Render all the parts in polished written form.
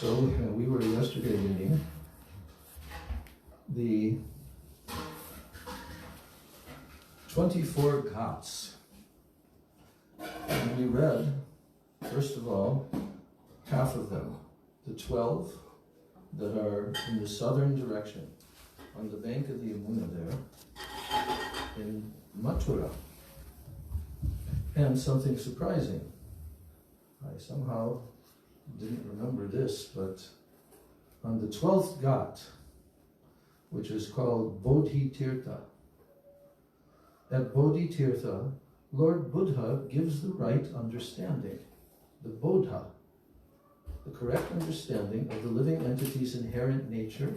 So we were yesterday reading the 24 Ghats. And we read, first of all, half of them, the 12 that are in the southern direction, on the bank of the Yamuna there, in Mathura. And something surprising, I somehow didn't remember this, but on the 12th Ghat, which is called Bodhi Tirtha, at Bodhi Tirtha, Lord Buddha gives the right understanding, the Bodha, the correct understanding of the living entity's inherent nature,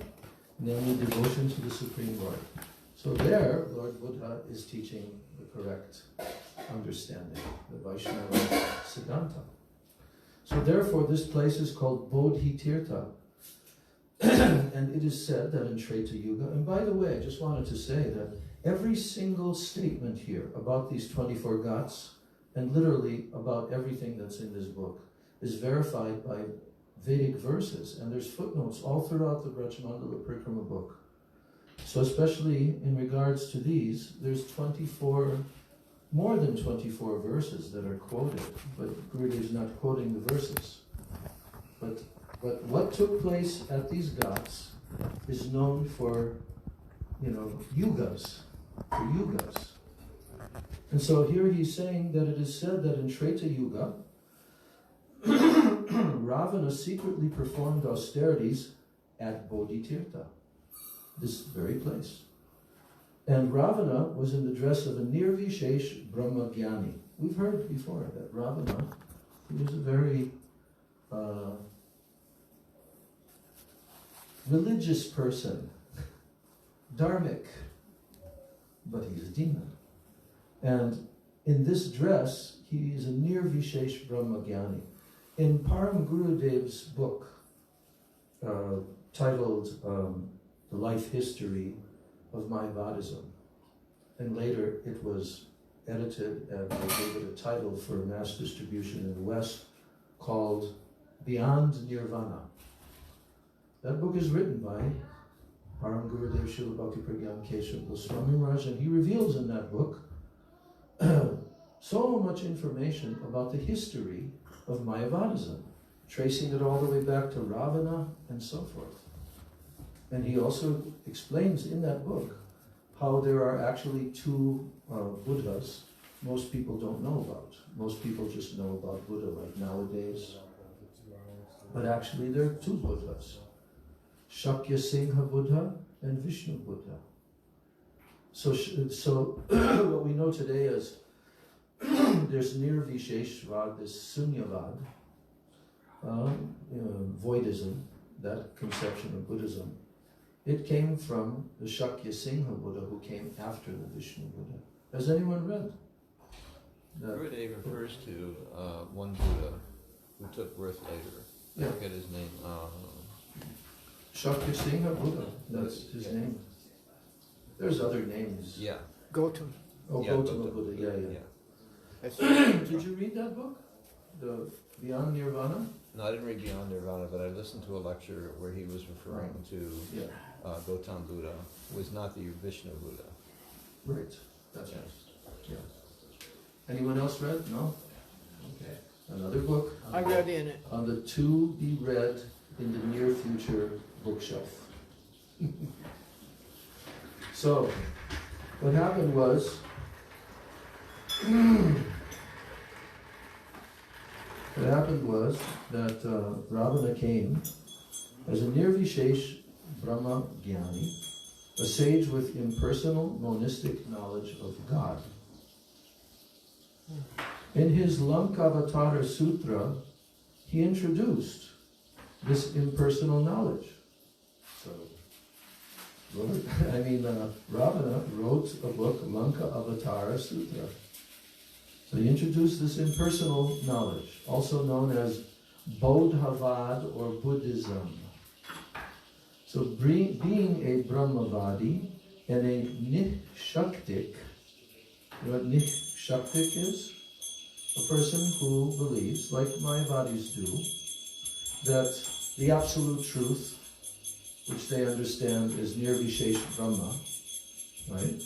namely devotion to the Supreme Lord. So there, Lord Buddha is teaching the correct understanding, the Vaishnava Siddhanta. So therefore, this place is called Bodhi Tirtha. And it is said that in Treta Yuga, and by the way, I just wanted to say that every single statement here about these 24 Ghats, and literally about everything that's in this book, is verified by Vedic verses, and there's footnotes all throughout the Brajmandala Parikrama book. So especially in regards to these, there's more than 24 verses that are quoted, but Gurudev is not quoting the verses. But what took place at these Ghats is known for, yugas, for yugas. And so here he's saying that it is said that in Treta Yuga, Ravana secretly performed austerities at Bodhitirtha, this very place. And Ravana was in the dress of a Nirvishesh Brahmagyani. We've heard before that Ravana, he was a very religious person, dharmic, but he's a demon. And in this dress, he is a Nirvishesh Brahmagyani. In Param Gurudev's book, titled The Life History of Mayavadism, and later it was edited and they gave it a title for mass distribution in the West called Beyond Nirvana. That book is written by Param Gurudev Srila Bhakti Pragyan Keshav Swami Maharaj, and he reveals in that book so much information about the history of Mayavadism, tracing it all the way back to Ravana and so forth. And he also explains in that book how there are actually two Buddhas most people don't know about. Most people just know about Buddha like nowadays. But actually there are two Buddhas, Shakya Singha Buddha and Vishnu Buddha. So what we know today is there's Nirvisheshvad, this Sunyavad, voidism, that conception of Buddhism. It came from the Shakya Singha Buddha who came after the Vishnu Buddha. Has anyone read? Gurudev refers to one Buddha who took birth later. Yeah. I forget his name. Shakya Singha Buddha, that's his name. There's other names. Yeah. Gautam. Oh, Yeah, Gautama Gautama. Buddha, yeah. Yeah. Did you read that book? The Beyond Nirvana? No, I didn't read Beyond Nirvana, but I listened to a lecture where he was referring to Yeah. Gautam Buddha, who was not the Vishnu Buddha. Right. That's right. Yeah. Anyone else read? No? Okay. Another book? I read in it. On the to be read in the near future bookshelf. So, what happened was, that Ravana came as a Nirvishesh Brahma Jnani, a sage with impersonal monistic knowledge of God. In his Lankavatara Sutra, he introduced this impersonal knowledge. So, Ravana wrote a book, Lanka Avatara Sutra. So he introduced this impersonal knowledge, also known as Bodhavad or Buddhism. So being a Brahmavadi and a Nishaktik, you know what Nishaktik is? A person who believes, like Mayavadis do, that the absolute truth, which they understand is Nirvishesha Brahma, right?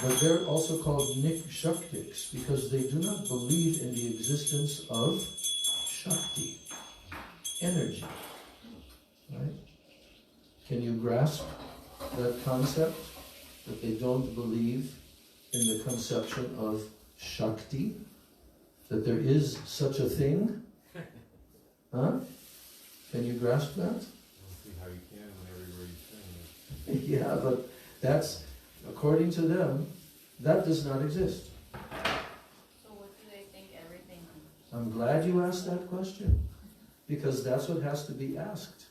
But they're also called Nikshaktiks because they do not believe in the existence of Shakti, energy, right? Can you grasp that concept? That they don't believe in the conception of Shakti? That there is such a thing? Huh? Can you grasp that? I don't see how you can when everybody's saying it. Yeah, but that's, according to them, that does not exist. So what do they think everything? I'm glad you asked that question, because that's what has to be asked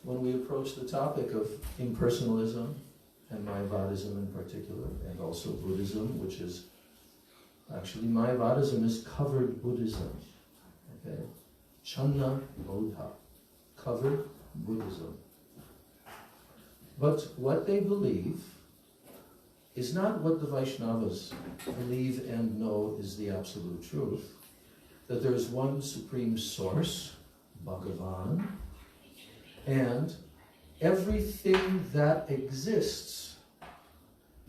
when we approach the topic of impersonalism and Mayavadism in particular, and also Buddhism, which is, actually Mayavadism is covered Buddhism, okay? Channa Bodha, covered Buddhism. But what they believe is not what the Vaishnavas believe and know is the absolute truth, that there is one supreme source, Bhagavan, and everything that exists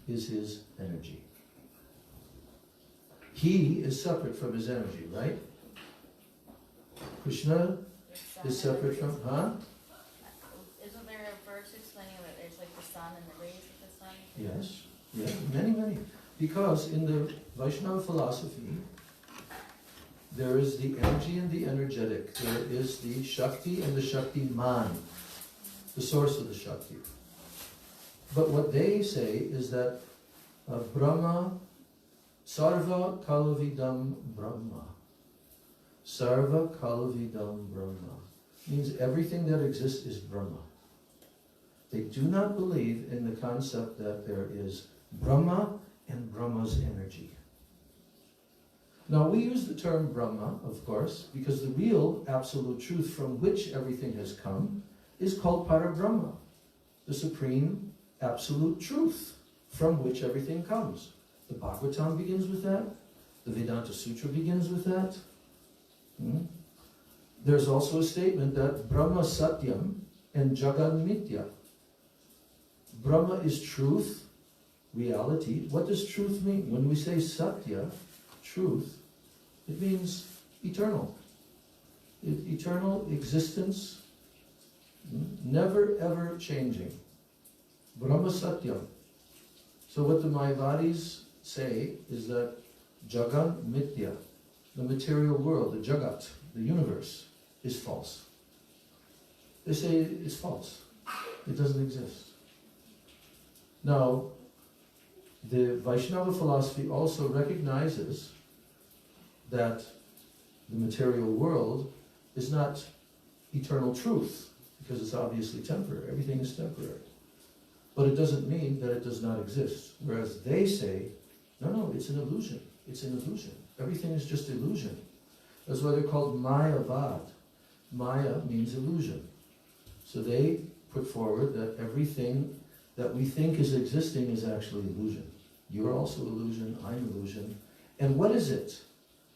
is his energy. He is separate from his energy, right? Krishna is separate from, huh? Isn't there a verse explaining that there's like the sun and the rays of the sun? Yes, yeah, many. Because in the Vaishnava philosophy, there is the energy and the energetic. There is the Shakti and the Shaktiman, the source of the Shakti. But what they say is that Brahma, Sarva Kalavidam Brahma. Sarva Kalavidam Brahma. Means everything that exists is Brahma. They do not believe in the concept that there is Brahma and Brahma's energy. Now we use the term Brahma, of course, because the real absolute truth from which everything has come is called Parabrahma, the supreme absolute truth from which everything comes. The Bhagavatam begins with that. The Vedanta Sutra begins with that. There's also a statement that Brahma Satyam and Jagan Mitya. Brahma is truth, reality. What does truth mean? When we say Satya, truth, it means eternal. Eternal existence, never ever changing. Brahma Satyam. So what the Mayavadis say is that Jagan Mitya, the material world, the Jagat, the universe, is false. They say it's false. It doesn't exist. Now, the Vaishnava philosophy also recognizes that the material world is not eternal truth, because it's obviously temporary. Everything is temporary. But it doesn't mean that it does not exist. Whereas they say, no, it's an illusion. It's an illusion. Everything is just illusion. That's why they're called Mayavad. Maya means illusion. So they put forward that everything that we think is existing is actually illusion. You're also illusion, I'm illusion. And what is it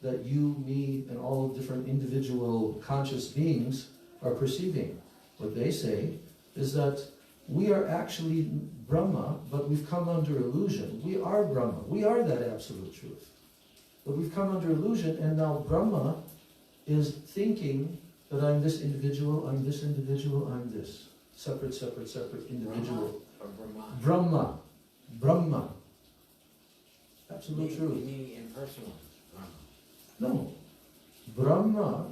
that you, me, and all different individual conscious beings are perceiving? What they say is that we are actually Brahma, but we've come under illusion. We are Brahma. We are that absolute truth. But we've come under illusion, and now Brahma is thinking that I'm this individual, I'm this individual, I'm this. Separate individual. Brahma. Brahma. Absolute truth. Meaning impersonal. No. Brahma,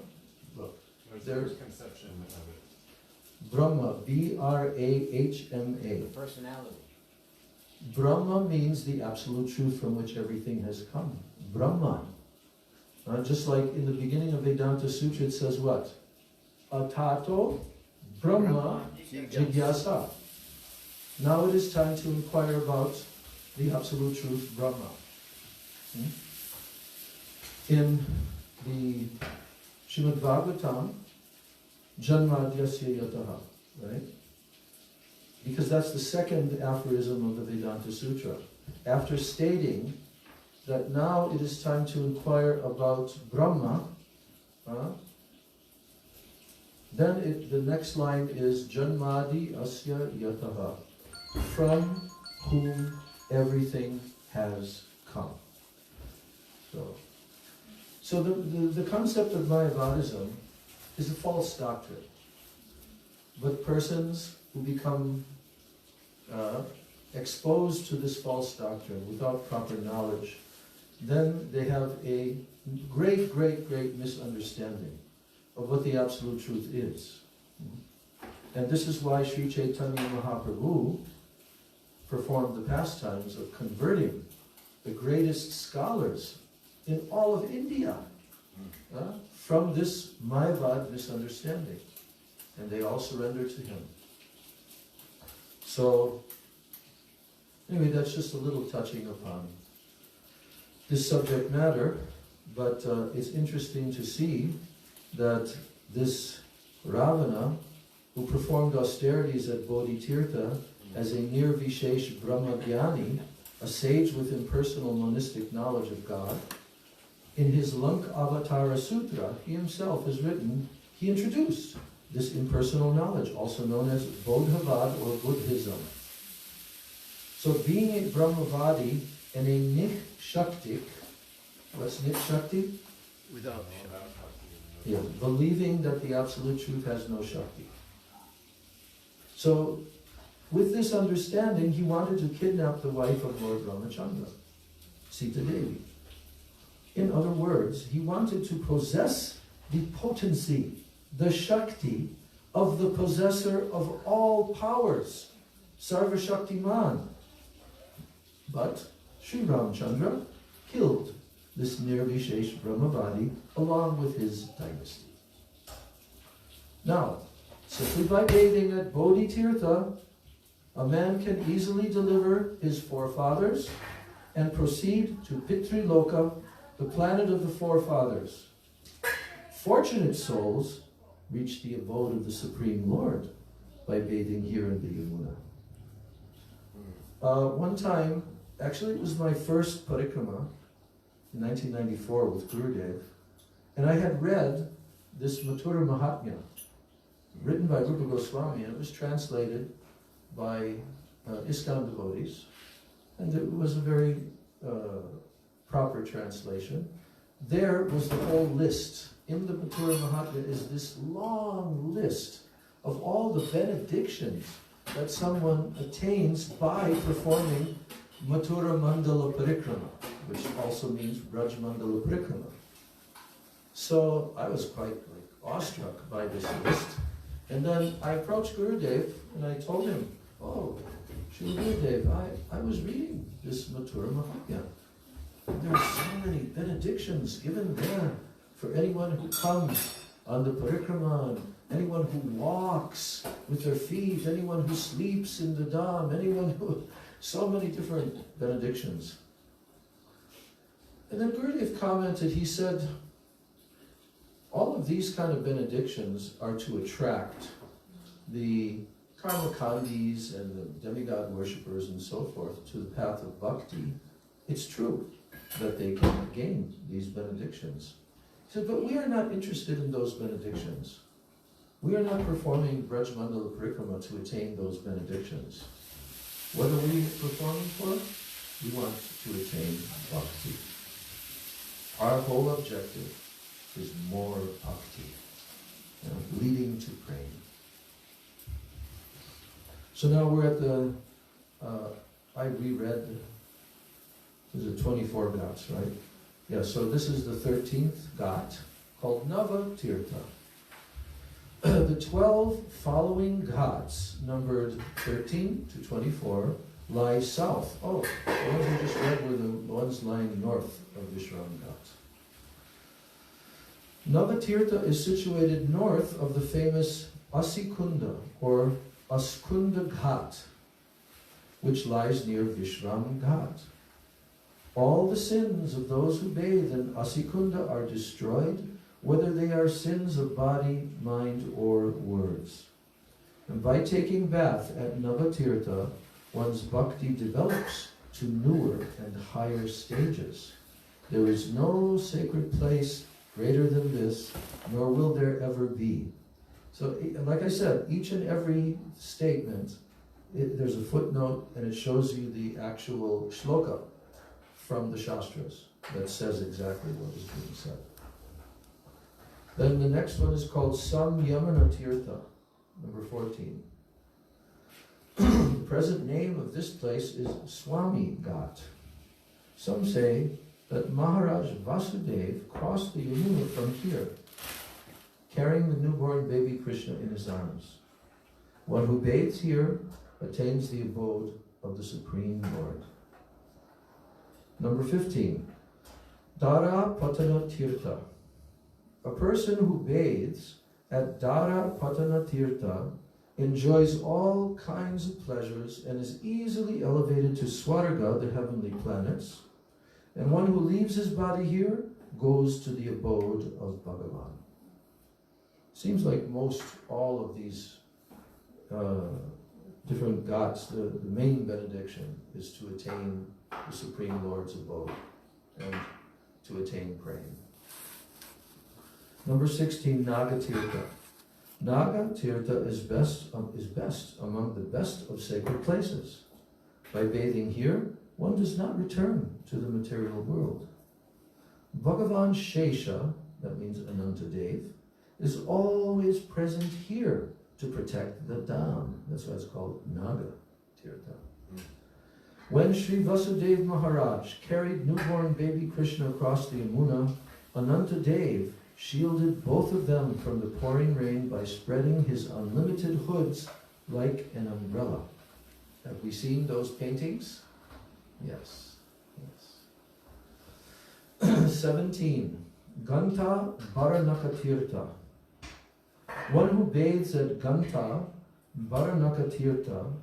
look. There's conception of it. Brahma, B-R-A-H-M-A. The personality. Brahma means the absolute truth from which everything has come. Brahman. Just like in the beginning of Vedanta Sutra it says what? Atato Brahma Jigyasa. Now it is time to inquire about the absolute truth, Brahma. In the Srimad Bhagavatam, Janmadyasya Yataha, right? Because that's the second aphorism of the Vedanta Sutra. After stating that now it is time to inquire about Brahma, Then the next line is Janmadi Asya Yataha, from whom everything has come. So the concept of Mayavadism is a false doctrine. But persons who become exposed to this false doctrine without proper knowledge, then they have a great, great, great misunderstanding of what the absolute truth is. And this is why Sri Chaitanya Mahaprabhu performed the pastimes of converting the greatest scholars in all of India from this Mayavad misunderstanding. And they all surrendered to him. So, anyway, that's just a little touching upon this subject matter, but it's interesting to see that this Ravana, who performed austerities at Bodhitirtha as a Nirvishesh Brahmagyani, a sage with impersonal monistic knowledge of God, in his Lanka Avatara Sutra, he himself has written, he introduced this impersonal knowledge, also known as Bodhavad or Buddhism. So being a Brahmavadi and a Nikshaktik, what's Nikshakti? Without Shakti. Yeah, believing that the absolute truth has no Shakti. So, with this understanding, he wanted to kidnap the wife of Lord Ramachandra, Sita Devi. In other words, he wanted to possess the potency, the Shakti of the possessor of all powers, Sarva Shaktiman. But Sri Ramchandra killed this Nirvishesh Brahmavadi along with his dynasty. Now, simply by bathing at Bodhitirtha, a man can easily deliver his forefathers and proceed to Pitriloka, the planet of the forefathers. Fortunate souls reach the abode of the Supreme Lord by bathing here in the Yamuna. One time, actually it was my first parikrama in 1994 with Gurudev, and I had read this Mathura Mahatmya, written by Rupa Goswami, and it was translated by ISKCON devotees, and it was a very proper translation. There was the whole list. In the Mathura Mahatmya is this long list of all the benedictions that someone attains by performing Mathura Mandala Parikrama, which also means Braj Mandala Parikrama. So I was quite awestruck by this list. And then I approached Gurudev and I told him, oh, Shri Gurudev, I was reading this Mathura Mahatmya. There are so many benedictions given there for anyone who comes on the parikrama, anyone who walks with their feet, anyone who sleeps in the dham, anyone who... So many different benedictions. And then Gurudev commented, he said, all of these kind of benedictions are to attract the karmakandis and the demigod worshippers and so forth to the path of bhakti. It's true that they can gain these benedictions. He said, but we are not interested in those benedictions. We are not performing Braj Mandala Parikrama to attain those benedictions. What are we performing for? We want to attain bhakti. Our whole objective is more bhakti, leading to praying. So now we're at the, I reread, there's a 24 ghats, right? Yeah, so this is the 13th ghat, called Nava Tirtha. The 12 following ghats, numbered 13 to 24, lie south. Oh, the ones we just read were the ones lying north of Vishram Ghat. Navatirtha is situated north of the famous Asikunda, or Askunda Ghat, which lies near Vishram Ghat. All the sins of those who bathe in Asikunda are destroyed, whether they are sins of body, mind, or words. And by taking bath at Navatirtha, one's bhakti develops to newer and higher stages. There is no sacred place greater than this, nor will there ever be. So, like I said, each and every statement, there's a footnote and it shows you the actual shloka from the Shastras that says exactly what is being said. Then the next one is called Samyamana Tirtha, number 14. The present name of this place is Swami Ghat. Some say that Maharaj Vasudev crossed the Yamuna from here, carrying the newborn baby Krishna in his arms. One who bathes here attains the abode of the Supreme Lord. Number 15. Dara Patana Tirtha. A person who bathes at Dara Patana Tirtha enjoys all kinds of pleasures and is easily elevated to Swarga, the heavenly planets. And one who leaves his body here goes to the abode of Bhagavan. Seems like most all of these different ghats, the main benediction is to attain the Supreme Lord's abode and to attain praying. Number 16, Nagatirtha. Nagatirtha is best among the best of sacred places. By bathing here, one does not return to the material world. Bhagavan Shesha, that means Anantadev, is always present here to protect the Dham. That's why it's called Naga Tirtha. When Sri Vasudeva Maharaj carried newborn baby Krishna across the Yamuna, Anantadev shielded both of them from the pouring rain by spreading his unlimited hoods like an umbrella. Have we seen those paintings? Yes. 17. Ganta Baranakatirtha. One who bathes at Ganta Baranakatirtha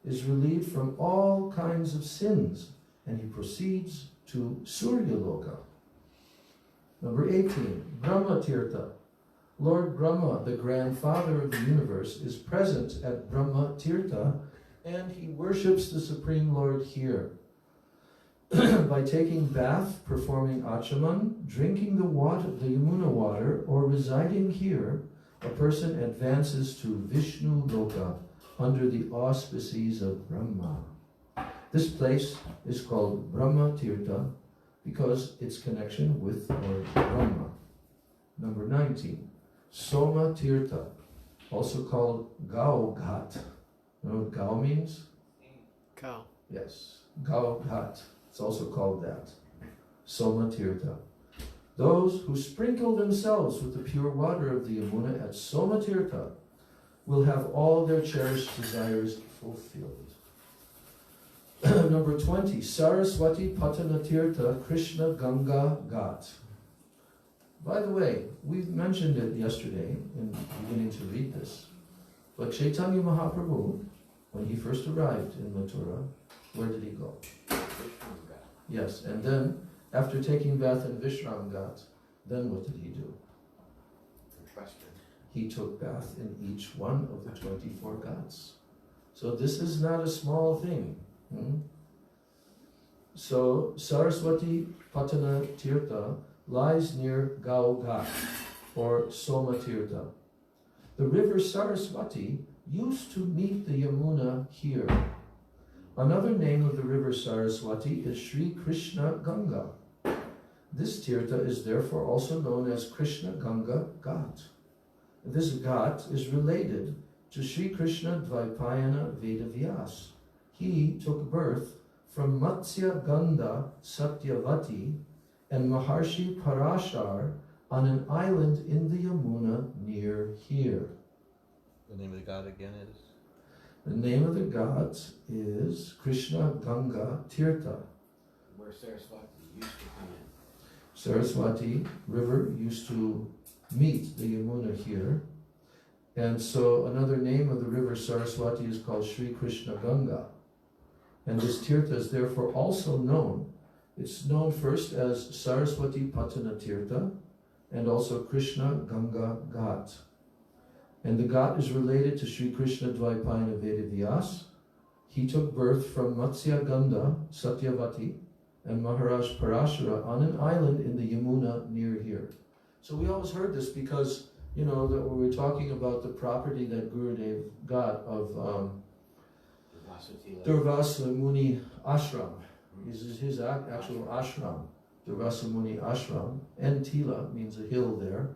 is relieved from all kinds of sins, and he proceeds to Suryaloka. Number 18. Brahma Tirtha. Lord Brahma, the grandfather of the universe, is present at Brahma Tirtha, and he worships the Supreme Lord here. By taking bath, performing achaman, drinking the Yamuna water, or residing here, a person advances to Vishnu Loka under the auspices of Brahma. This place is called Brahma Tirtha because its connection with Lord Brahma. Number 19, Soma Tirtha, also called Gau Ghat. You know what Gau means? Cow. Yes, Gau Ghat. It's also called that. Soma Tirtha. Those who sprinkle themselves with the pure water of the Yamuna at Soma Tirtha will have all their cherished desires fulfilled. Number 20, Saraswati Patana Tirtha Krishna Ganga Ghat. By the way, we mentioned it yesterday in beginning to read this, but Chaitanya Mahaprabhu, when he first arrived in Mathura, where did he go? Yes, and then after taking bath in Vishram Ghat, then what did he do? He took bath in each one of the 24 ghats. So this is not a small thing. So Saraswati Patana Tirtha lies near Gau Ghat, or Soma Tirtha. The river Saraswati used to meet the Yamuna here. Another name of the river Saraswati is Sri Krishna Ganga. This Tirtha is therefore also known as Krishna Ganga Ghat. This Ghat is related to Sri Krishna Dvaipayana Vedavyas. He took birth from Matsya Ganda Satyavati and Maharshi Parashar on an island in the Yamuna near here. The name of the god again is? The name of the god is Krishna Ganga Tirtha. Where Saraswati used to come in. Saraswati River used to meet the Yamuna here. And so another name of the river Saraswati is called Sri Krishna Ganga. And this Tirtha is therefore also known. It's known first as Saraswati Patana Tirtha and also Krishna Ganga Ghat. And the Ghat is related to Sri Krishna Dvaipayana Vedavyas. He took birth from Matsya Ganda Satyavati and Maharaj Parashara on an island in the Yamuna near here. So we always heard this because you know, that we were talking about the property that Gurudev got of Durvasa Muni Ashram. This is his actual ashram, Durvasa Muni Ashram, and Tila means a hill there.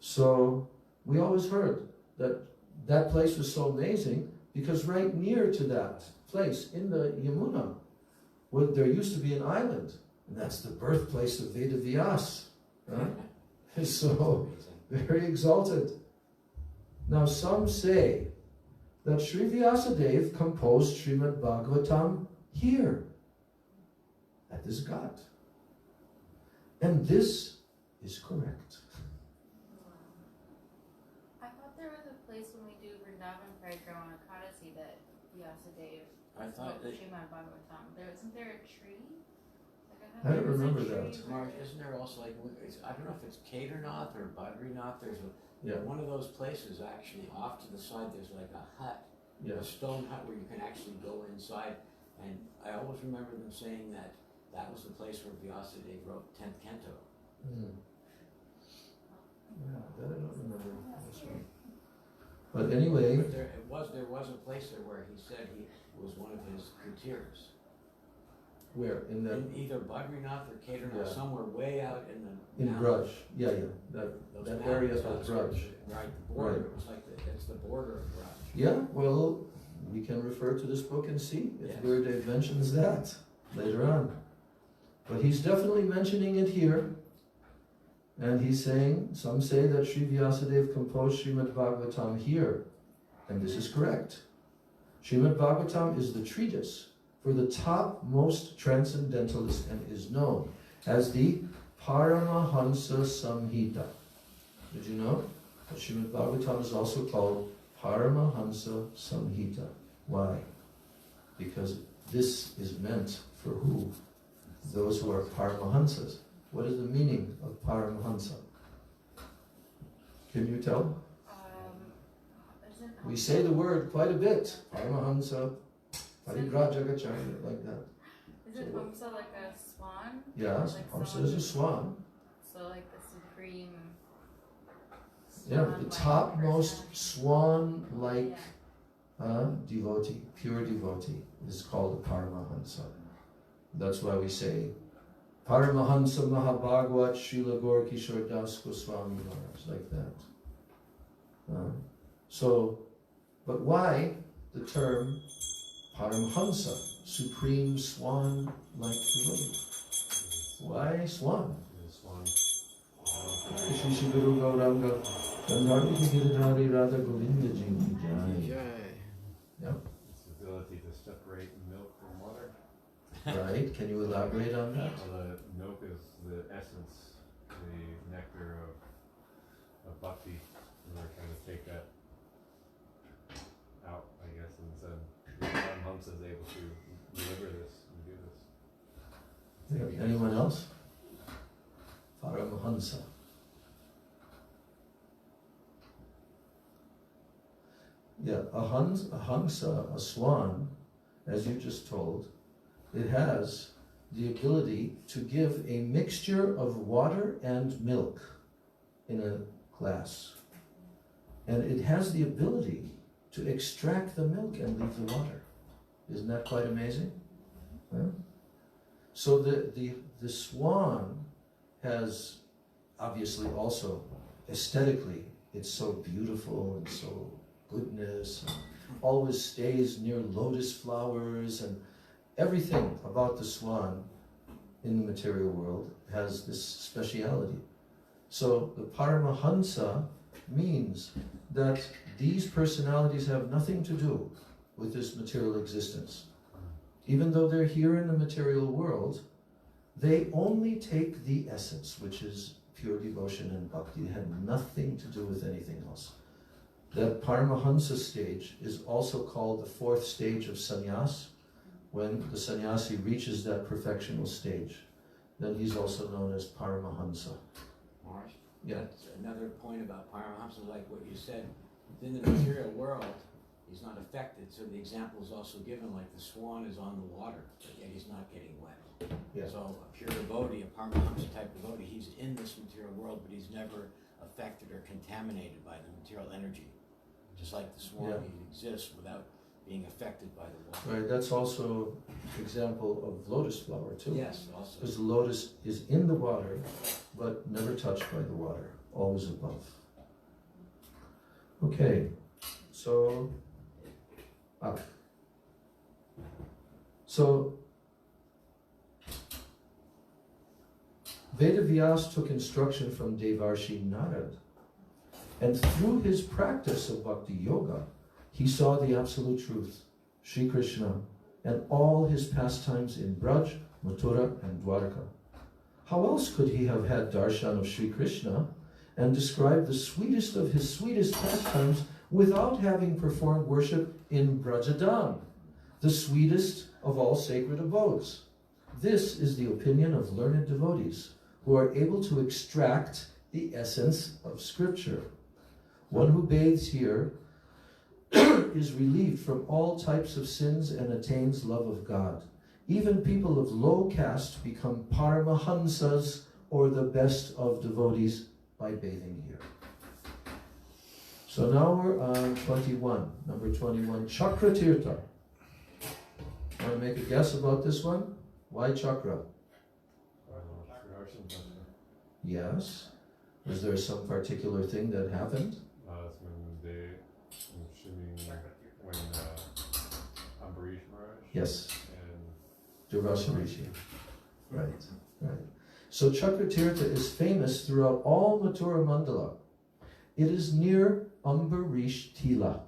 So we always heard that that place was so amazing because right near to that place in the Yamuna, there used to be an island, and that's the birthplace of Veda Vyas. Right? So very exalted. Now some say that Sri Vyasadeva composed Srimad Bhagavatam here, at this ghat. And this is correct. I thought there was a place when we do Vrindavan Parikrama Kadasi that Vyasadeva spoke Srimad Bhagavatam. Isn't there a tree? I don't remember that. Mark, isn't there also like, I don't know if it's Kedarnath or Badrinath, there's one of those places actually off to the side, there's like a hut, a stone hut where you can actually go inside, and I always remember them saying that that was the place where Vyasadeva wrote 10th Canto. Yeah, that I don't remember. But anyway, but there was a place there where he said he was one of his coutiers. Where? In either Badrinath or Kedarnath, somewhere way out in the Braj. Yeah. That area of Braj. Right, the border. Right. It was like it's the border of Braj. Yeah, well, we can refer to this book and see if Gurudev mentions that later on. But he's definitely mentioning it here. And he's saying, some say that Sri Vyasadeva composed Srimad Bhagavatam here. And this is correct. Srimad Bhagavatam is the treatise for the topmost transcendentalist and is known as the Paramahansa Samhita. Did you know that Srimad Bhagavatam is also called Paramahansa Samhita? Why? Because this is meant for who? Those who are Paramahansas. What is the meaning of Paramahansa? Can you tell? We say the word quite a bit. Paramahansa, Parivrajagacharya, like that. Is it Hamsa like a swan? Yes, Hamsa is a swan. So like the supreme the topmost swan-like devotee, pure devotee, is called a Paramahansa. That's why we say Paramahansa Mahabhagwat Srila Gaur Kishore Das Goswami Maharaj, like that. But why the term Paramhansa, supreme swan-like devotee? Why swan? Shri Guru Gauranga Gandharvi Giridhari Radha Govinda Ji Jai. Yep. Its ability to separate milk from water. Right, can you elaborate on that? Well, the milk is the essence, the nectar of bhakti. And they're trying to take that out, I guess, and said Paramahansa is able to deliver this and do this. Anyone else? Paramahansa. Yeah, a hansa, a swan, as you just told, it has the ability to give a mixture of water and milk in a glass. And it has the ability to extract the milk and leave the water. Isn't that quite amazing? Huh? So the swan has obviously also, aesthetically, it's so beautiful and so goodness, and always stays near lotus flowers, and everything about the swan in the material world has this speciality. So the Paramahansa means that these personalities have nothing to do with this material existence. Even though they're here in the material world, they only take the essence, which is pure devotion and bhakti. They have nothing to do with anything else. That Paramahansa stage is also called the fourth stage of sannyas. When the sannyasi reaches that perfectional stage, then he's also known as Paramahansa. Marsh? Yeah. That's another point about Paramahansa, like what you said. Within the material world, He's not affected. So the example is also given, like the swan is on the water, but yet he's not getting wet. Yeah. So a pure devotee, a Paramahamsa type devotee, he's in this material world, but he's never affected or contaminated by the material energy. Just like the swan, he exists without being affected by the water. Right, that's also example of lotus flower too. Yes, also. Because the lotus is in the water, but never touched by the water, always above. Okay, so Vedavyas took instruction from Devarshi Narad, and through his practice of bhakti yoga, he saw the absolute truth, Sri Krishna, and all his pastimes in Braj, Mathura, and Dwarka. How else could he have had darshan of Sri Krishna and described the sweetest of his sweetest pastimes without having performed worship in Brajadam, the sweetest of all sacred abodes? This is the opinion of learned devotees who are able to extract the essence of Scripture. One who bathes here is relieved from all types of sins and attains love of God. Even people of low caste become Paramahamsas, or the best of devotees, by bathing here. So now we're on 21, number 21, Chakra Tirtha. Want to make a guess about this one? Why Chakra? Yes. Was there some particular thing that happened? That's when they, when Ambarish Maharaj. Yes. And Durvasa Rishi. Right, right. So Chakra Tirtha is famous throughout all Mathura Mandala. It is near Ambarish Tila,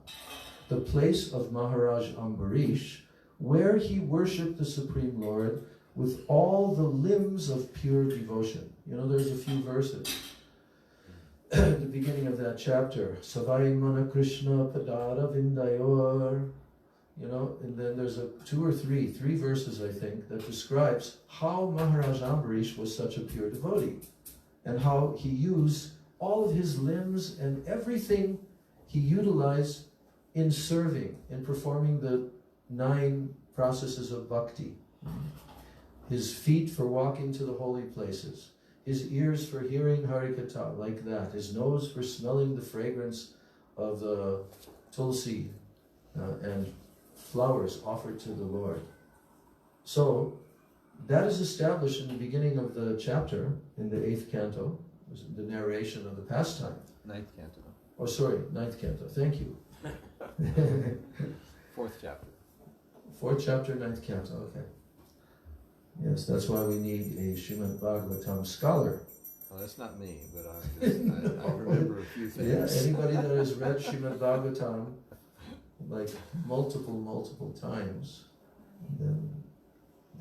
the place of Maharaj Ambarish, where he worshipped the Supreme Lord with all the limbs of pure devotion. You know, there's a few verses. At the beginning of that chapter, Savai Mana Krishna Padara Vindayor, you know, and then there's three verses, I think, that describes how Maharaj Ambarish was such a pure devotee and how he used all of his limbs and everything he utilized in serving, in performing the 9 processes of bhakti. His feet for walking to the holy places, his ears for hearing Harikatha, like that, his nose for smelling the fragrance of the tulsi and flowers offered to the Lord. So that is established in the beginning of the chapter, in the 8th canto, the narration of the pastime. 9th canto. Oh, sorry, 9th canto, thank you. 4th chapter. 4th chapter, 9th canto, okay. Yes, that's why we need a Srimad Bhagavatam scholar. Well, that's not me, but I remember a few things. Yeah, anybody that has read Srimad Bhagavatam like multiple times, then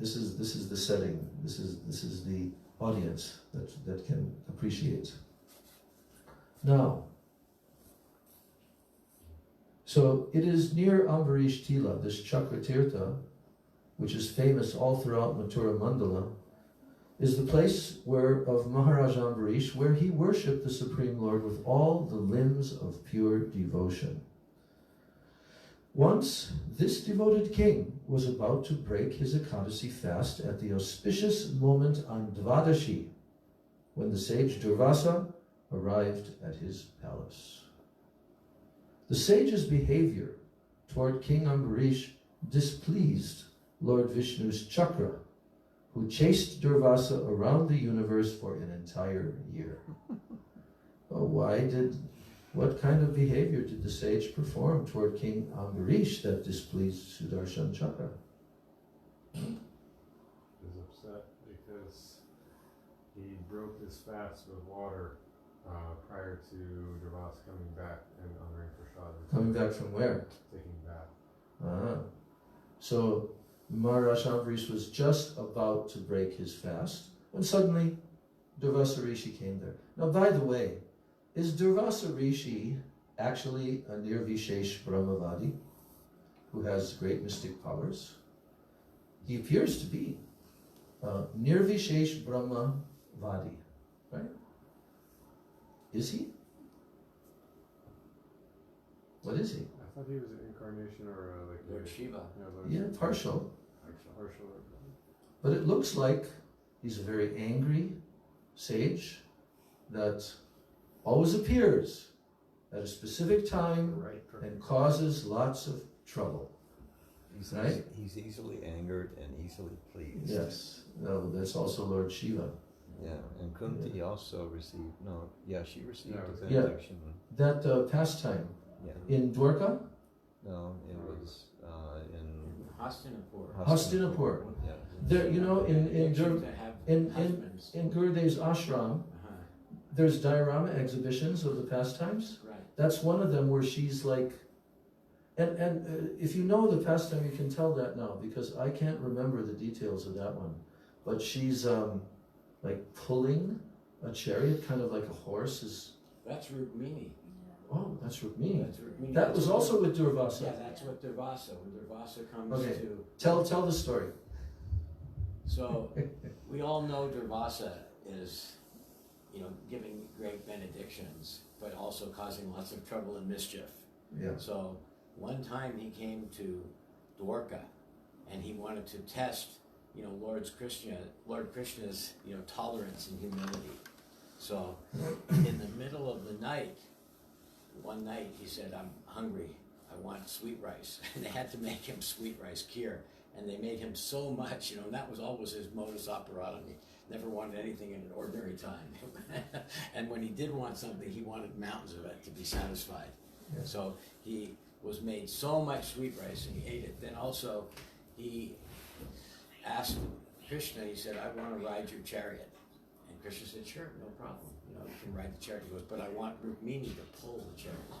this is the setting. This is the audience that can appreciate. Now, so it is near Ambarish Tila, this Chakra Tirtha, which is famous all throughout Mathura Mandala, is the place of Maharaj Ambarish, where he worshipped the Supreme Lord with all the limbs of pure devotion. Once, this devoted king was about to break his Ekadasi fast at the auspicious moment on Dvadashi, when the sage Durvasa arrived at his palace. The sage's behavior toward King Ambarish displeased Lord Vishnu's chakra, who chased Durvasa around the universe for an entire year. What kind of behavior did the sage perform toward King Ambarish that displeased Sudarshan Chakra? He was upset because he broke his fast with water prior to Durvasa coming back and honoring Prasad. Coming back from where? Taking bath. So Maharaj Ambarish was just about to break his fast when suddenly Durvasa Rishi came there. Now, by the way, is Durvasa Rishi actually a Nirvishesh Brahmavadi who has great mystic powers? He appears to be Nirvishesh Brahmavadi, right? Is he? What is he? I thought he was an incarnation or like Lord Shiva. Lord Yeah, partial. Partial. But it looks like he's a very angry sage that always appears at a specific time and causes lots of trouble. Right? He's easily angered and easily pleased. Yes. No, that's also Lord Shiva. Yeah, and Kunti also received, she received the Yeah. benediction. That pastime Yeah. in Dwarka? No, it was in Hastinapur. Hastinapur. Yeah. There, you know, in husbands. Gurudev's ashram, there's diorama exhibitions of the pastimes. Right. That's one of them where she's like, and if you know the pastime, you can tell that now because I can't remember the details of that one. But she's like pulling a chariot, kind of like a horse is. That's Rukmini. Oh, that's Rukmini. That's Rukmini. That was also with Durvasa. Yeah, that's what Durvasa. When Durvasa comes Okay. to. Tell the story. So we all know Durvasa is, giving great benedictions, but also causing lots of trouble and mischief. Yeah. So one time he came to Dwarka, and he wanted to test, Lord Krishna's, tolerance and humility. So in the middle of the night, one night he said, "I'm hungry. I want sweet rice." And they had to make him sweet rice kheer. And they made him so much, and that was always his modus operandi. Never wanted anything in an ordinary time. And when he did want something, he wanted mountains of it to be satisfied. Yeah. So he was made so much sweet rice, and he ate it. Then also, he asked Krishna, he said, "I want to ride your chariot." And Krishna said, "Sure, no problem. You can ride the chariot." He goes, "But I want Rukmini to pull the chariot."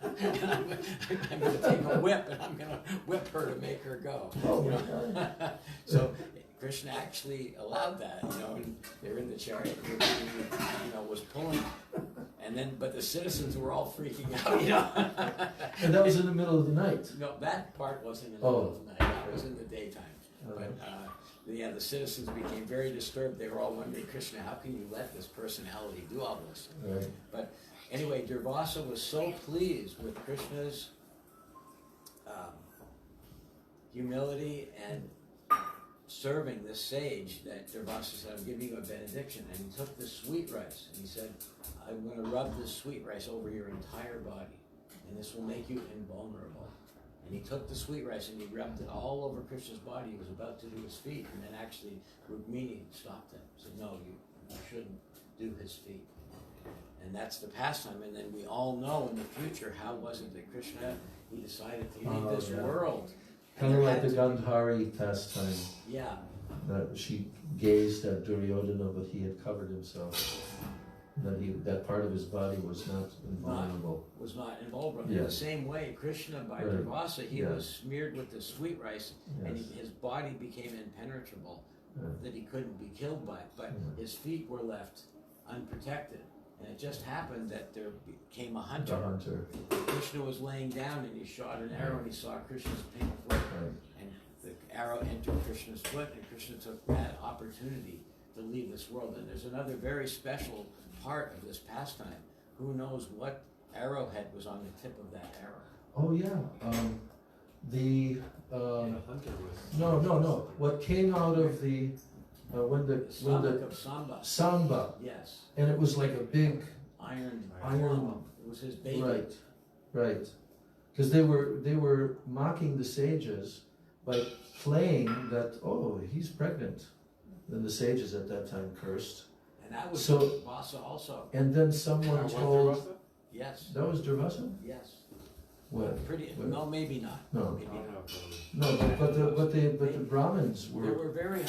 And I'm going to take a whip and I'm going to whip her to make her go. Oh my God. So Krishna actually allowed that, and they're in the chariot, Rukmini, was pulling. And then, but the citizens were all freaking out, And that was in the middle of the night. No, that part wasn't in the middle of the night. That was in the daytime. But the citizens became very disturbed. They were all wondering, "Krishna, how can you let this personality do all this?" Right. But anyway, Durvasa was so pleased with Krishna's humility and serving this sage that Durvasa said, "I'm giving you a benediction." And he took the sweet rice and he said, "I'm going to rub this sweet rice over your entire body, and this will make you invulnerable." And he took the sweet rice and he rubbed it all over Krishna's body. He was about to do his feet, and then actually Rukmini stopped him. Said, "No, you shouldn't do his feet." And that's the pastime. And then we all know in the future, how was it that Krishna, he decided to leave this world. Kind of like the Gandhari pastime. Yeah. That she gazed at Duryodhana, but he had covered himself. That part of his body was not invulnerable. Was not invulnerable. Yes. In the same way, Krishna, by Right. Durvasa, he Yes. was smeared with the sweet rice, and Yes. his body became impenetrable, that he couldn't be killed by it. But his feet were left unprotected. And it just happened that there came a hunter. The hunter. Krishna was laying down and he shot an arrow and he saw Krishna's pink foot. Right. And the arrow entered Krishna's foot, and Krishna took that opportunity to leave this world. And there's another very special part of this pastime. Who knows what arrowhead was on the tip of that arrow? Oh yeah. The hunter was. No. What came out of the Stomach of Samba. Samba, Yes. and it was like a big Iron. iron. It was his baby. Right. Because they were mocking the sages by playing that, "Oh, he's pregnant." Then the sages at that time cursed. And that was So- Durvasa also. And then someone Was told Durvasa? Yes. that was Durvasa. Yes. What? Pretty. What? No, maybe not. No. Maybe I don't not. know. No, but the Brahmins They were. were very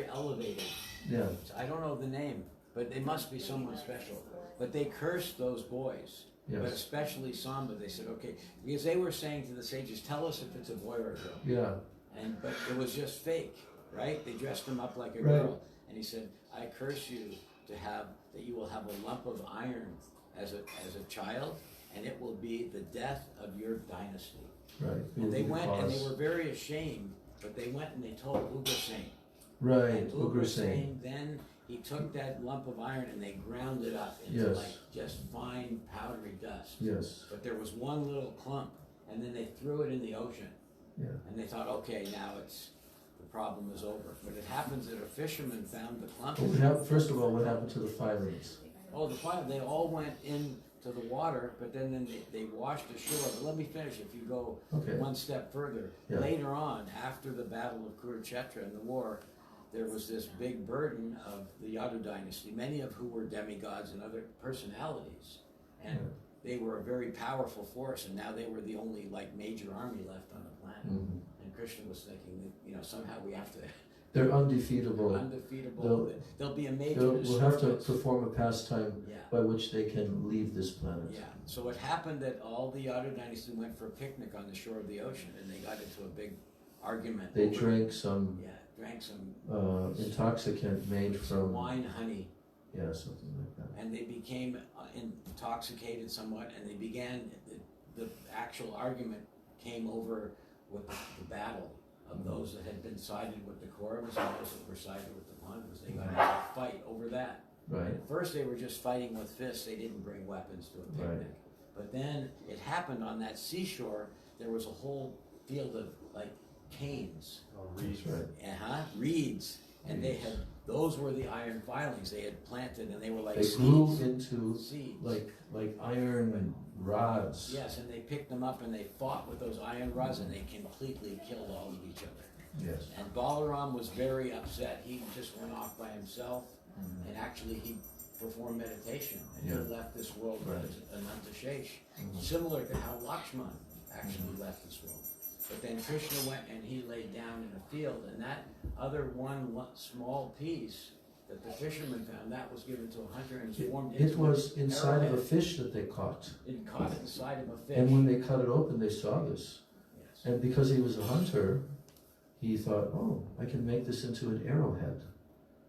elevated. Yeah. I don't know the name, but they must be someone special. But they cursed those boys, but Yes. especially Samba. They said, "Okay," because they were saying to the sages, "Tell us if it's a boy or a girl." Yeah. But it was just fake, right? They dressed him up like a Right. girl, and he said, "I curse you that you will have a lump of iron as a child, and it will be the death of your dynasty." Right. And they went and they Because- were very ashamed, but they went and they told Ugrasen. Right, And Ugra Singh. then he took that lump of iron and they ground it up into Yes. like just fine powdery dust. Yes. But there was one little clump, and then they threw it in the ocean. Yeah. And they thought, okay, now the problem is over. But it happens that a fisherman found the clump. First of all, what happened to the filings? Oh, the fire, they all went into the water, but then they washed ashore. But let me finish. If you go Okay. one step further, Yeah. later on, after the Battle of Kurukshetra and the war, there was this big burden of the Yadu dynasty, many of who were demigods and other personalities. And they were a very powerful force, and now they were the only like major army left on the planet. Mhm. And Krishna was thinking that, somehow we have to They're undefeatable. undefeatable. There'll be a major We'll have to disturbance. perform a pastime Yeah. by which they can leave this planet. Yeah. So it happened that all the Yadu dynasty went for a picnic on the shore of the ocean, and they got into a big argument. They over- drank some drank some intoxicant made from wine, honey, something like that. and they became intoxicated somewhat, and they began the actual argument came over with the battle of those that had been sided with the Kauravas and those that were sided with the Pandavas. They got into a fight over that. Right. At first they were just fighting with fists, they didn't bring weapons to a picnic. Right. But then it happened on that seashore, there was a whole field of like canes, That's right. reeds, and they had, those were the iron filings they had planted, and they were like They seeds. grew into Seeds. like iron rods. Yes, and they picked them up and they fought with those iron rods and they completely killed all of each other. Yes. And Balaram was very upset. He just went off by himself, and actually he performed meditation, and Yeah. he left this world Right. as Ananta Shesh, Mhm. similar to how Lakshman actually left this world. But then Krishna went and he laid down in a field, and that other one small piece that the fisherman found, that was given to a hunter and was formed It into was an inside of a arrowhead. fish that they caught. It caught inside of a fish. And when they cut it open, they saw this. Yes. And because he was a hunter, he thought, oh, I can make this into an arrowhead.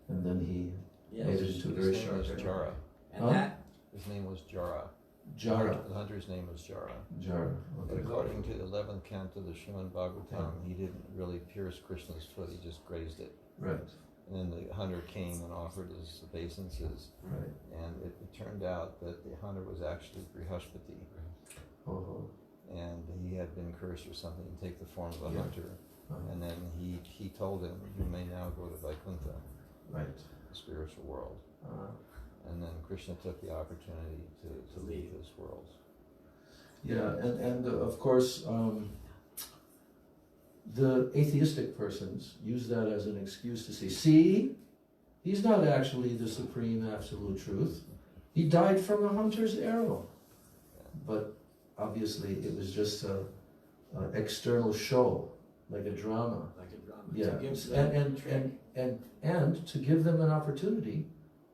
And then he Yes. made it into a very His name was sharp Jara. And Huh? that, His name was Jara. Jara. The hunter's name was Jara. Jara. But Okay. according to the 11th canto of the Srimad Bhagavatam, he didn't really pierce Krishna's foot, he just grazed it. Right. And then the hunter came and offered his obeisances, Right. and it turned out that the hunter was actually Brihaspati, Oh. and he had been cursed or something to take the form of a Yeah. hunter. Uh-huh. And then he told him, you may now go to Vaikuntha, Right. the spiritual world. And then Krishna took the opportunity to leave this world. Yeah, and of course, the atheistic persons use that as an excuse to say, see, he's not actually the supreme absolute truth. He died from a hunter's arrow. But obviously it was just a external show, like a drama. like a drama, Yeah, to give them and to give them an opportunity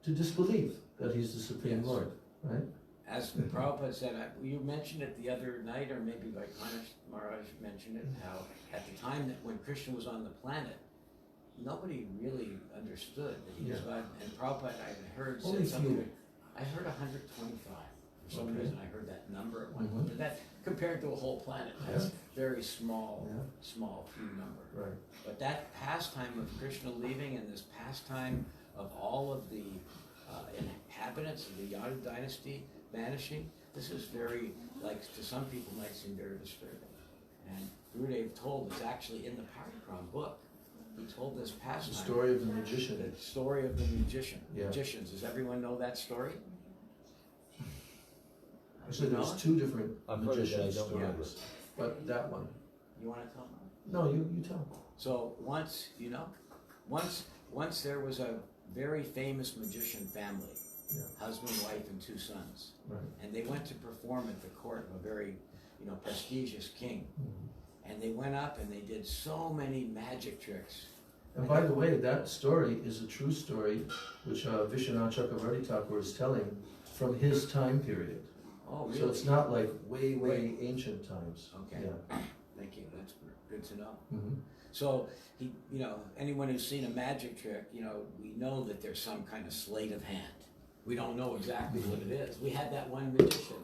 to disbelieve that he's the Supreme Yes. Lord, right? As Prabhupada said, you mentioned it the other night, or maybe Vaikuntha Maharaj mentioned it, how at the time that when Krishna was on the planet, nobody really understood that he was Yeah. God. And Prabhupada, I heard Only said something few. like, I heard 125. For some Okay. reason, I heard that number at one Mhm. point. But that, compared to a whole planet, that's Yeah. very small, Yeah. small, few number. Right. But that pastime of Krishna leaving and this pastime of all of the inhabitants of the Yadu dynasty vanishing, this is very, like, to some people might seem very disturbing. And Gurudev told us actually in the Parikram book, he told this The pastime. story of the magician. The story of the Yeah. magicians. Does everyone know that story? Actually, You know there's it? two different I've heard it, magician I don't remember. stories, but that one. You want to tell them? No, you tell. So once there was a very famous magician family, Yeah. husband, wife, and 2 sons, Right. and they went to perform at the court of a very, prestigious king. Mhm. And they went up and they did so many magic tricks. And by the way, that story is a true story, which Vishwanath Chakravarti Thakur is telling from his time period. Oh, really? So it's not like way ancient times. Okay. Yeah. Thank you. That's good to know. Mm-hmm. So he, anyone who's seen a magic trick, we know that there's some kind of sleight of hand. We don't know exactly what it is. We had that one magician,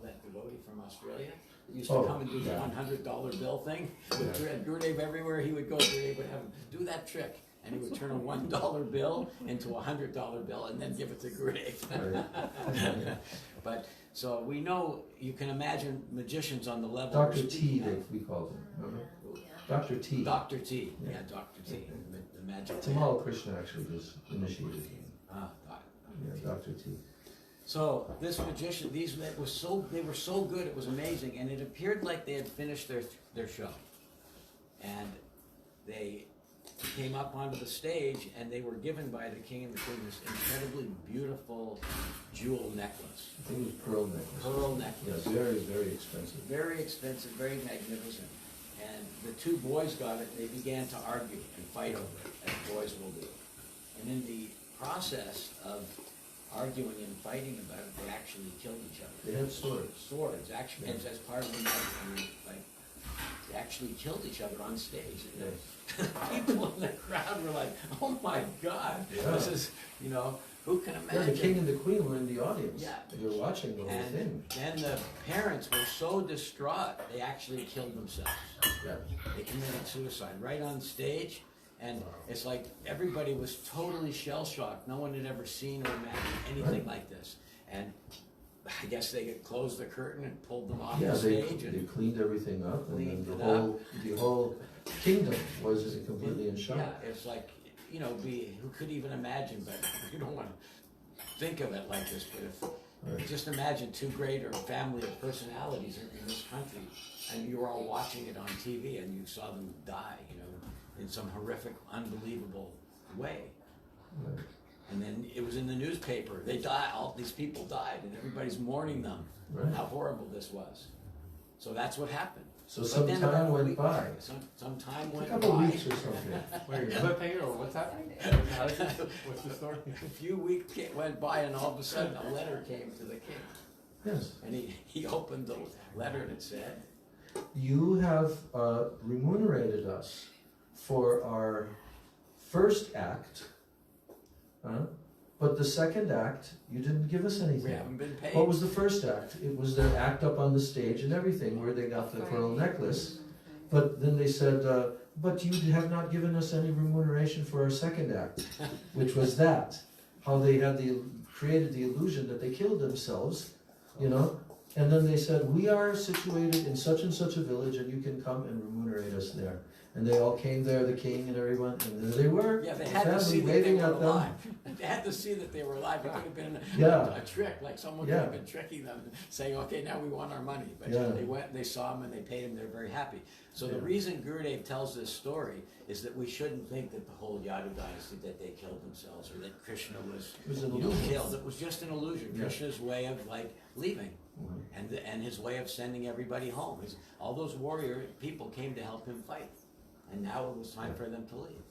that devotee from Australia, that used to come and do the $100 bill thing. With Gurudev everywhere he would go, Gurudev would have him do that trick. and he would turn a $1 bill into a $100 bill and then give it to Gurudev. But so we know, you can imagine magicians on the level. Dr. T, we called him. Remember? Dr. T. Dr. T. Yeah, Dr. T. The magic. Tamal Krishna actually was initiated him. Yeah, Dr. T. So this magician, they were so good, it was amazing, and it appeared like they had finished their show. And they came up onto the stage, and they were given by the king and the queen this incredibly beautiful jewel necklace. I think it was pearl necklace. Pearl necklace. Yeah, very, very expensive. Very expensive, very magnificent. And the two boys got it, they began to argue and fight over it, as boys will do. And in the process of arguing and fighting about it, they actually killed each other. They had swords. Swords, actually, as part of the night, like, they actually killed each other on stage. And people in the crowd were like, oh my God, this is, who can imagine? Yeah, the king and the queen were in the audience. Yeah. They were watching the whole thing. And the parents were so distraught, they actually killed themselves. Yeah. They committed suicide right on stage. And it's like everybody was totally shell-shocked. No one had ever seen or imagined anything like this. And I guess they had closed the curtain and pulled them off the stage. They cleaned everything up, and then the whole kingdom was completely in shock. Yeah, it's like, who could even imagine, but you don't want to think of it like this, but if just imagine two greater family of personalities in this country, and you were all watching it on TV, and you saw them die, in some horrific, unbelievable way. Right. And then it was in the newspaper. They died. All these people died, and everybody's mourning them. Right. How horrible this was. So that's what happened. So some time went by. Some time went by. A couple by. weeks or something. Wait, cliffhanger or what's happening? What's the story? A few weeks went by, and all of a sudden a letter came to the king. Yes. And he opened the letter, and it said, "You have remunerated us for our first act, but the second act, you didn't give us anything. We haven't been paid." What was the first act? It was their act up on the stage and everything, where they got the pearl necklace. But then they said, but you have not given us any remuneration for our second act, which was that. How they had created the illusion that they killed themselves, And then they said, we are situated in such and such a village, and you can come and remunerate us there. And they all came there, the king and everyone, and there they were. Yeah, they had to see that they were alive. They had to see that they were alive. It could have been a trick, like someone could have been tricking them, saying, okay, now we want our money. But they went and they saw him and they paid him, they're very happy. So the reason Gurudev tells this story is that we shouldn't think that the whole Yadu dynasty, that they killed themselves, or that Krishna was killed. It was just an illusion. Krishna's way of leaving. And his way of sending everybody home. All those warrior people came to help him fight. And now it was time for them to leave.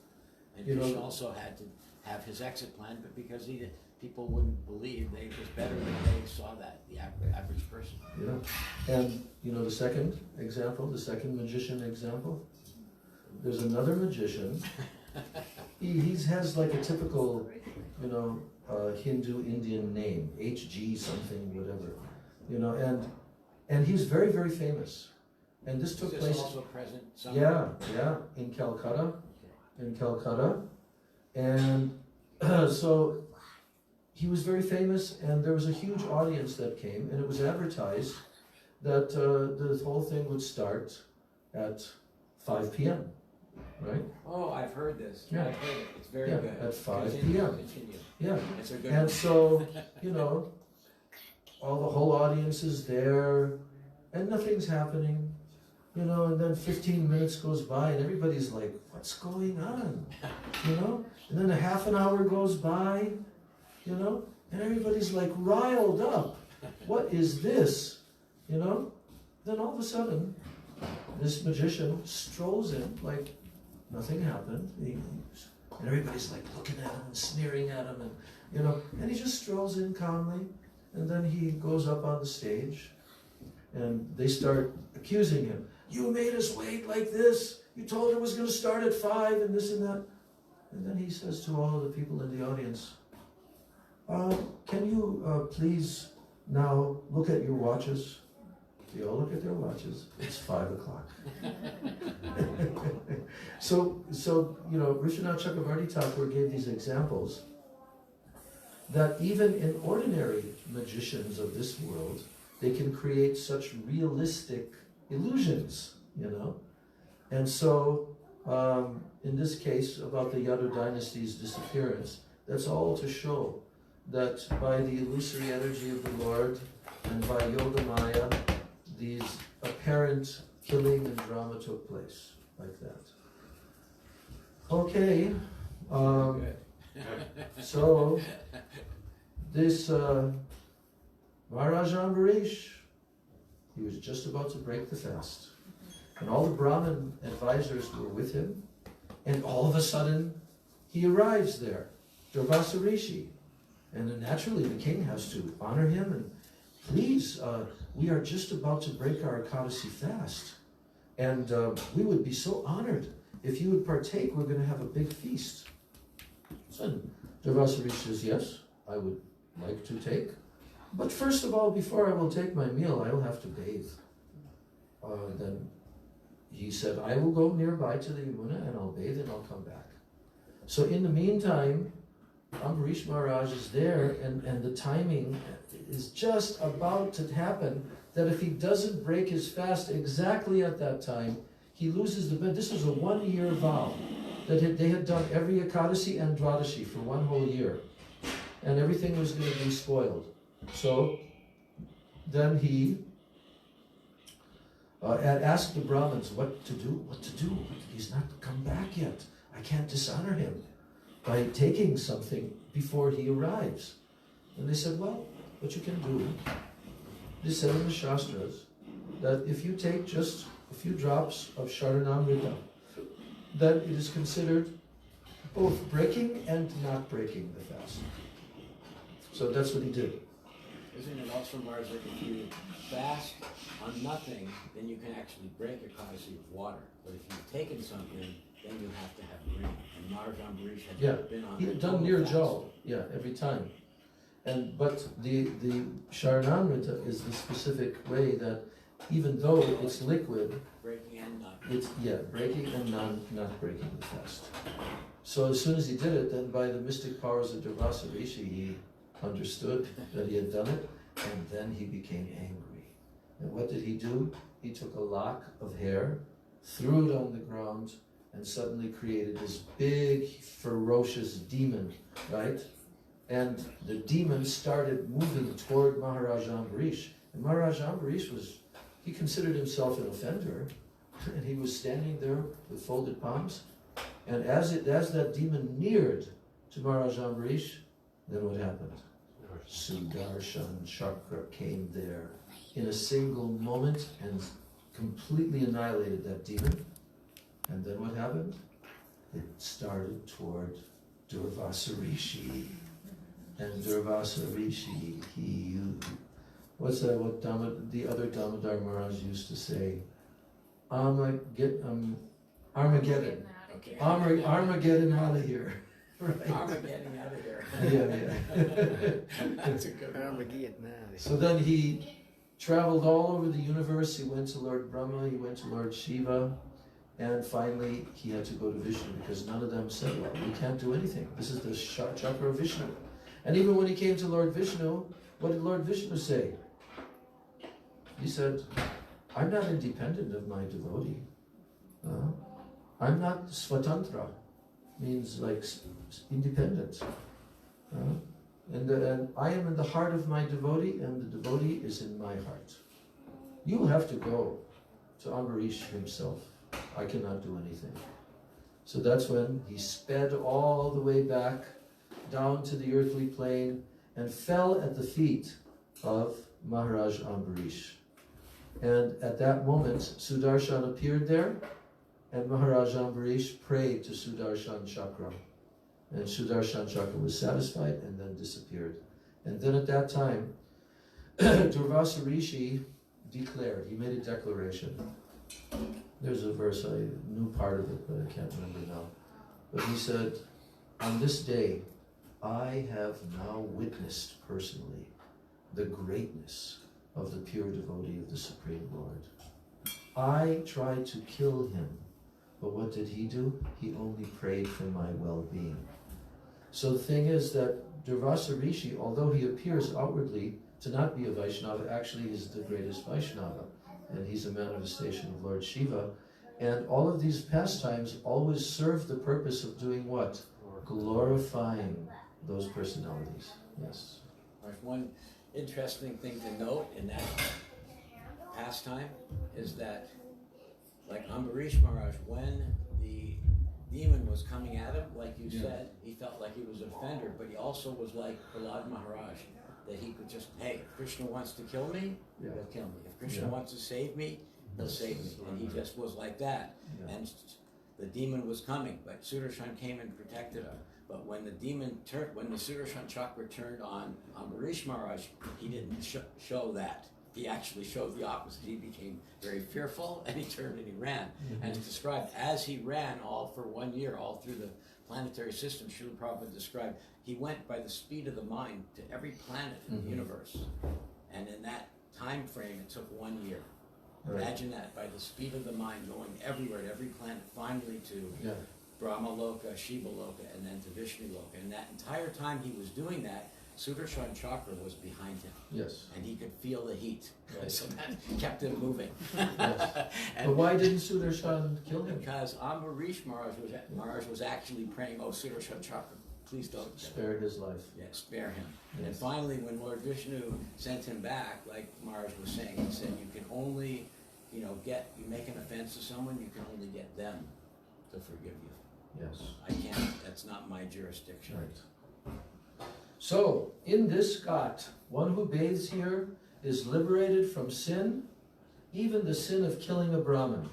And Krishna also had to have his exit plan, but because people wouldn't believe, it was better that they saw that, the average person. Yeah. And the second example, the second magician example, there's another magician. He has like a typical, Hindu Indian name, HG something, whatever. And he's very, very famous. And this took place. Also present somewhere? Yeah, in Calcutta. In Calcutta. And so he was very famous, and there was a huge audience that came, and it was advertised that the whole thing would start at 5 p.m. Right? Oh, I've heard this. Yeah. I've heard it. It's very good. At 5 Continue. p.m. Continue. Yeah. It's a good And one. so, all the whole audience is there, and nothing's happening. And then 15 minutes goes by, and everybody's like, what's going on? And then a half an hour goes by, and everybody's like riled up. What is this? Then all of a sudden, this magician strolls in like nothing happened. And everybody's like looking at him and sneering at him, and he just strolls in calmly, and then he goes up on the stage, and they start accusing him. You made us wait like this. You told it was going to start at 5 and this and that. And then he says to all of the people in the audience, can you please now look at your watches? They all look at their watches. It's 5 o'clock. So Vishwanath Chakravarti Thakur gave these examples that even in ordinary magicians of this world, they can create such realistic illusions, And so, in this case, about the Yadu dynasty's disappearance, that's all to show that by the illusory energy of the Lord and by Yoga Maya, these apparent killing and drama took place like that. Okay, so this Maharaj Ambarish, he was just about to break the fast. And all the Brahmin advisors were with him, and all of a sudden, he arrives there, Durvasa Rishi. And then naturally the king has to honor him and please, we are just about to break our Ekadasi fast. And we would be so honored if you would partake. We're going to have a big feast. So Durvasa Rishi says, yes, I would like to take. But first of all, before I will take my meal, I will have to bathe. Then he said, I will go nearby to the Yamuna and I'll bathe and I'll come back. So in the meantime, Ambarish Maharaj is there and the timing is just about to happen that if he doesn't break his fast exactly at that time, he loses the bed. This was a 1-year vow that they had done every Ekadasi and Dwadashi for 1 whole year. And everything was going to be spoiled. So then he had asked the Brahmins what to do. He's not come back yet. I can't dishonor him by taking something before he arrives. And they said, well, what you can do, they said in the Shastras, that if you take just a few drops of Sharanamrita, then it is considered both breaking and not breaking the fast. So that's what he did. Isn't it also, Mars, like if you fast on nothing, then you can actually break a Ekadasi with water. But if you've taken something, then you have to have green. And Maharaj Ambarish had been on. He had done near Jal, every time. But the Sharanamrita is the specific way that even though it's liquid, breaking and not. It's breaking and not breaking the fast. So as soon as he did it, then by the mystic powers of Durvasa Rishi, he understood that he had done it, and then he became angry. And what did he do? He took a lock of hair, threw it on the ground, and suddenly created this big, ferocious demon, right? And the demon started moving toward Maharaj Ambarish. And Maharaj Ambarish he considered himself an offender, and he was standing there with folded palms. And as that demon neared to Maharaj Ambarish, then what happened? Sudarshan Chakra came there in a single moment and completely annihilated that demon. And then what happened? It started toward Durvasa Rishi. And Durvasa Rishi, what the other Damodar Maharaj used to say? Armageddon. Okay. Armageddon out of here. Right. Armageddon out of here. Yeah. That's a good Armageddon. So then he traveled all over the universe. He went to Lord Brahma, he went to Lord Shiva, and finally he had to go to Vishnu because none of them said, well, we can't do anything. This is the chakra of Vishnu. And even when he came to Lord Vishnu, what did Lord Vishnu say? He said, I'm not independent of my devotee. I'm not swatantra, means like independent. And I am in the heart of my devotee, and the devotee is in my heart. You have to go to Ambarish himself. I cannot do anything. So that's when he sped all the way back down to the earthly plane and fell at the feet of Maharaj Ambarish. And at that moment, Sudarshan appeared there, and Maharaj Ambarish prayed to Sudarshan Chakra. And Sudarshan Chakra was satisfied and then disappeared. And then at that time, Durvasa Rishi declared, he made a declaration. There's a verse, I knew part of it, but I can't remember now. But he said, on this day, I have now witnessed personally the greatness of the pure devotee of the Supreme Lord. I tried to kill him, but what did he do? He only prayed for my well-being. So the thing is that Durvasa Rishi, although he appears outwardly to not be a Vaishnava, actually is the greatest Vaishnava, and he's a manifestation of Lord Shiva. And all of these pastimes always serve the purpose of doing what? Glorifying those personalities. Yes. There's one interesting thing to note in that pastime is that, like Ambarish Maharaj, when the demon was coming at him, like you said, he felt like he was an offender, but he also was like Prahlad Maharaj, that he could just, hey, if Krishna wants to kill me, he'll kill me. If Krishna wants to save me, he'll save me. And he just was like that. And the demon was coming, but Sudarshan came and protected him. But when the demon turned, when the Sudarshan chakra turned on Ambarish Maharaj, he didn't show that. He actually showed the opposite. He became very fearful, and he turned and he ran. And it's described as he ran all for 1 year, all through the planetary system. Srila Prabhupada described he went by the speed of the mind to every planet in the universe. And in that time frame, it took 1 year. Right. Imagine that, by the speed of the mind, going everywhere, to every planet, finally to Brahma Loka, Shiva Loka, and then to Vishnu Loka. And that entire time he was doing that, Sudarshan Chakra was behind him. Yes. And he could feel the heat. Right. So that kept him moving. Yes. But why didn't Sudarshan kill him? Because Ambarish Maharaj was actually praying, oh, Sudarshan Chakra, please don't spare his life. Yeah, spare him. Yes. And finally, when Lord Vishnu sent him back, like Maharaj was saying, he said, you can only, you make an offense to someone, you can only get them to forgive you. Yes. I can't, that's not my jurisdiction. Right. So, in this ghat, one who bathes here is liberated from sin, even the sin of killing a Brahmin.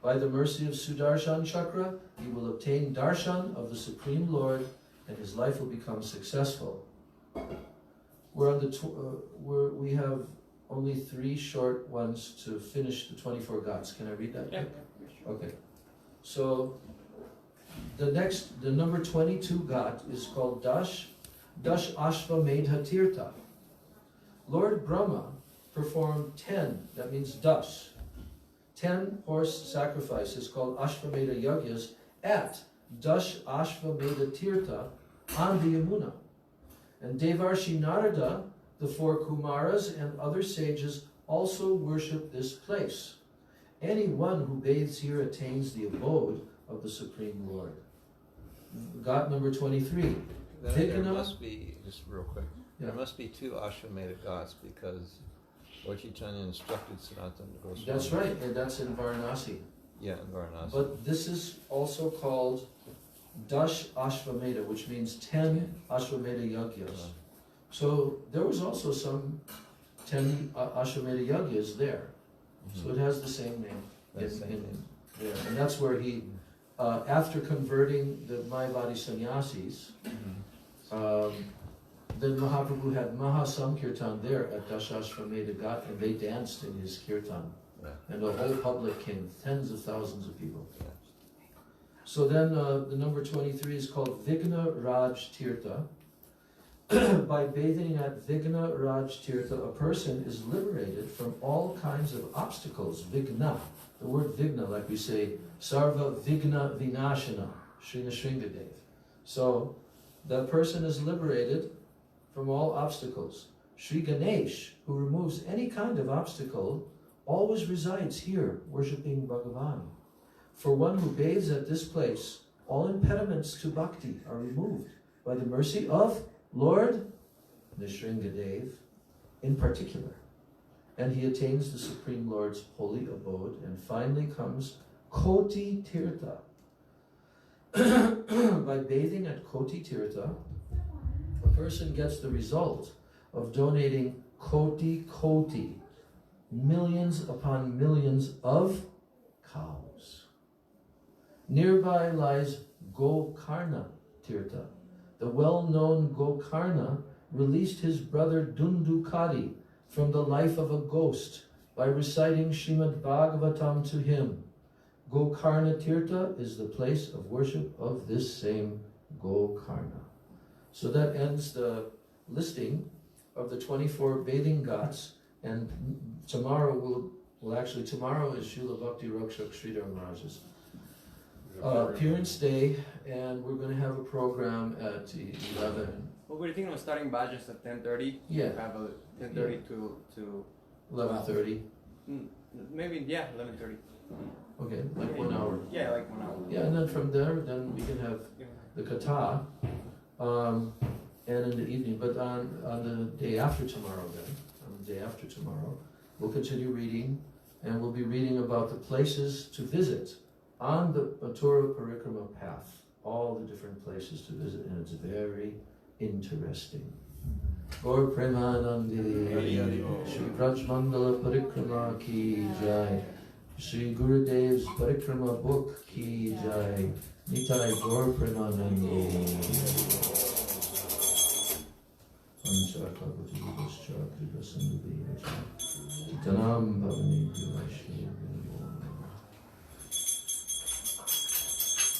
By the mercy of Sudarshan Chakra, he will obtain darshan of the Supreme Lord, and his life will become successful. We're on we have only 3 short ones to finish the 24 ghats. Can I read that? Yeah. Okay. So, the number 22 ghat is called Dash Ashvamedha Tirtha. Lord Brahma performed 10, that means 10 horse sacrifices called Ashvamedha Yagyas at Dash Ashvamedha Tirtha on the Yamuna. And Devarshi Narada, the 4 Kumaras, and other sages also worship this place. Anyone who bathes here attains the abode of the Supreme Lord. Ghat number 23. There must be, just real quick, there must be 2 Ashvamedha Ghats because Lord Chaitanya instructed Sanatana to go. That's right, and that's in Varanasi. Yeah, in Varanasi. But this is also called Dash Ashvamedha, which means 10 Ashvamedha Yagyas. So there was also some 10 Ashvamedha Yagyas there. So it has the same name. There. And that's where he, after converting the Mayavadi sannyasis, then Mahaprabhu had Maha Sankirtan there at Dashashvamedha Ghat, and they danced in his kirtan. And the whole public came, tens of thousands of people. So then the number 23 is called Vigna Raj Tirtha. By bathing at Vigna Raj Tirtha, a person is liberated from all kinds of obstacles. Vigna. The word Vigna, like we say, Sarva Vigna Vinashana, Srila Shringadev. So, that person is liberated from all obstacles. Sri Ganesh, who removes any kind of obstacle, always resides here, worshipping Bhagavan. For one who bathes at this place, all impediments to bhakti are removed by the mercy of Lord Nishringadev in particular. And he attains the Supreme Lord's holy abode, and finally comes Koti Tirtha. By bathing at Koti Tirtha, a person gets the result of donating Koti, millions upon millions of cows. Nearby lies Gokarna Tirtha. The well-known Gokarna released his brother Dundukari from the life of a ghost by reciting Srimad Bhagavatam to him. Gokarna Tirtha is the place of worship of this same Gokarna. So that ends the listing of the 24 bathing ghats And tomorrow tomorrow is Srila Bhakti Rakshak Sridhar Maharaj's appearance day, and we're going to have a program at 11. Well, we're thinking of starting Bhajas at 10:30. Yeah. Have a 10:30 to 11:30. Maybe 11:30. Okay, like 1 hour. Yeah, like 1 hour. Yeah, and then from there, then we can have the Katha, and in the evening. But on the day after tomorrow, we'll continue reading, and we'll be reading about the places to visit on the Mathura Parikrama path. All the different places to visit, and it's very interesting. Gaur Premanandi, Shri Braj Mandala Parikrama Ki Jai, Shri Gurudev's Parikrama book Ki Jai, Nitai Gaur Premanandi. Anchakavati Vishcha Krivasandubi Tanam Bhavani Vivashri.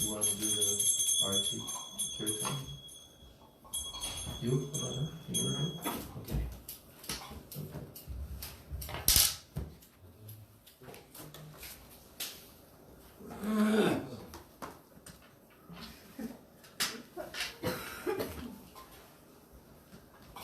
You want to do the Arti Kirtan? You, Radha? You want to do it? Okay.